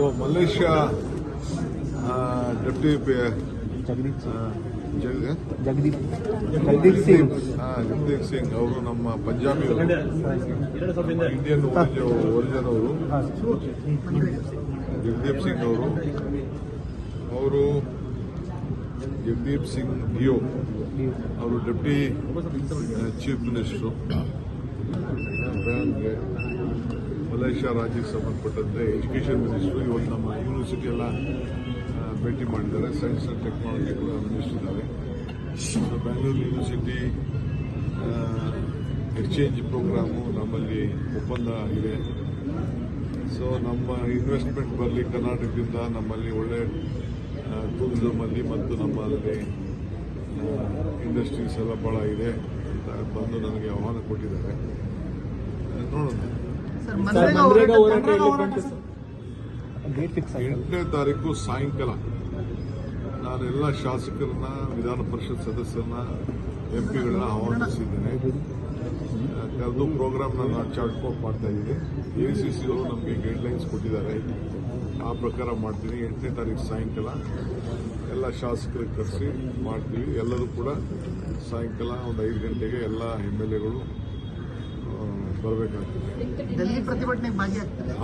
So Malaysia deputy Jagdeep Singh ಅವರು ನಮ್ಮ Punjabi Indian origin ಅವರು ಜಗದೀಪ್ ಸಿಂಗ್ ಅವರು ಜಗದೀಪ್ ಸಿಂಗ್ ಡಿಯೋ ಅವರು ಡೆಪ್ಟಿ ಚೀಫ್ ಮಿನಿಸ್ಟರು ಮಲೇಷ್ಯಾ ರಾಜ್ಯಕ್ಕೆ ಸಂಬಂಧಪಟ್ಟಂತೆ ಎಜುಕೇಷನ್ ಮಿನಿಸ್ಟರ್ ಇವತ್ತು ನಮ್ಮ ಯೂನಿವರ್ಸಿಟಿ ಎಲ್ಲ ಭೇಟಿ ಮಾಡಿದ್ದಾರೆ. ಸೈನ್ಸ್ ಅಂಡ್ ಟೆಕ್ನಾಲಜಿ ಕೂಡ ಮಿನಿಸ್ಟರ್ ಇದ್ದಾರೆ. ಬೆಂಗಳೂರು ಯೂನಿವರ್ಸಿಟಿ ಎಕ್ಸ್ಚೇಂಜ್ ಪ್ರೋಗ್ರಾಮು ನಮ್ಮಲ್ಲಿ ಒಪ್ಪಂದ ಇದೆ. ಸೊ ನಮ್ಮ ಇನ್ವೆಸ್ಟ್ಮೆಂಟ್ ಬರಲಿ ಕರ್ನಾಟಕದಿಂದ, ನಮ್ಮಲ್ಲಿ ಒಳ್ಳೆ ಟೂರಿಸಮ್ ಅಲ್ಲಿ ಮತ್ತು ನಮ್ಮಲ್ಲಿ ಇಂಡಸ್ಟ್ರೀಸ್ ಎಲ್ಲ ಭಾಳ ಇದೆ ಅಂತ ಬಂದು ನನಗೆ ಆಹ್ವಾನ ಕೊಟ್ಟಿದ್ದಾರೆ. ನೋಡೋಣ. 8ನೇ ತಾರೀಕು ಸಾಯಂಕಾಲ ನಾನು ಎಲ್ಲ ಶಾಸಕರನ್ನ, ವಿಧಾನ ಪರಿಷತ್ ಸದಸ್ಯರನ್ನ, ಎಂಪಿಗಳನ್ನ ಆಹ್ವಾನಿಸಿದ್ದೇನೆ. ಕರೆದು ಪ್ರೋಗ್ರಾಮ್ನ ನಾನು ಚಾರ್ಟ್ ಮಾಡ್ತಾ ಇದ್ದೀನಿ. ಎಸಿಸಿ ಅವರು ನಮಗೆ ಗೈಡ್ಲೈನ್ಸ್ ಕೊಟ್ಟಿದ್ದಾರೆ. ಆ ಪ್ರಕಾರ ಮಾಡ್ತೀನಿ. 8ನೇ ತಾರೀಕು ಸಾಯಂಕಾಲ ಎಲ್ಲ ಶಾಸಕರಿಗೆ ಕರೆಸಿ ಮಾಡ್ತೀವಿ. ಎಲ್ಲರೂ ಕೂಡ ಸಾಯಂಕಾಲ ಒಂದು 5 ಗಂಟೆಗೆ ಎಲ್ಲ MLAಗಳು ಬರಬೇಕಾಗ್ತದೆ.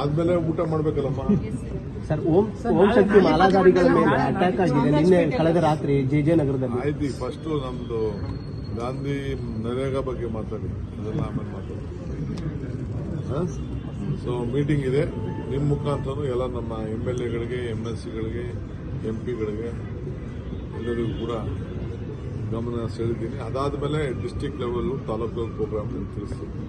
ಆದ್ಮೇಲೆ ಊಟ ಮಾಡ್ಬೇಕಲ್ಲಮ್ಮ. ಸರ್, ಓಂ ಶಕ್ತಿ ಮಾಲಾಧಾರಿಗಳ ಮೇಲೆ ಅಟ್ಯಾಕ್ ಆಗಿದೆ ನಿನ್ನೆ ಕಳೆದ ರಾತ್ರಿ JJ ನಗರದಲ್ಲಿ. ಆಯ್ತು, ಫಸ್ಟ್ ನಮ್ದು ಗಾಂಧಿ ನರೇಗಾ ಬಗ್ಗೆ ಮಾತಾಡಿ, ಅದೆಲ್ಲ ಆಮೇಲೆ ಮಾತಾಡಿ. ಸೊ ಮೀಟಿಂಗ್ ಇದೆ. ನಿಮ್ಮ ಮುಖಾಂತರ ಎಲ್ಲ ನಮ್ಮ MLAಗಳಿಗೆ, MLCಗಳಿಗೆ, MPಗಳಿಗೆ ಎಲ್ಲರಿಗೂ ಕೂಡ ಗಮನ ಸೆಳೆದಿದ್ದೀನಿ. ಅದಾದ ಮೇಲೆ ಡಿಸ್ಟಿಕ್ ಲೆವೆಲ್, ತಾಲೂಕು ಪ್ರೋಗ್ರಾಮ್ ತಿಳಿಸ್ತೀನಿ.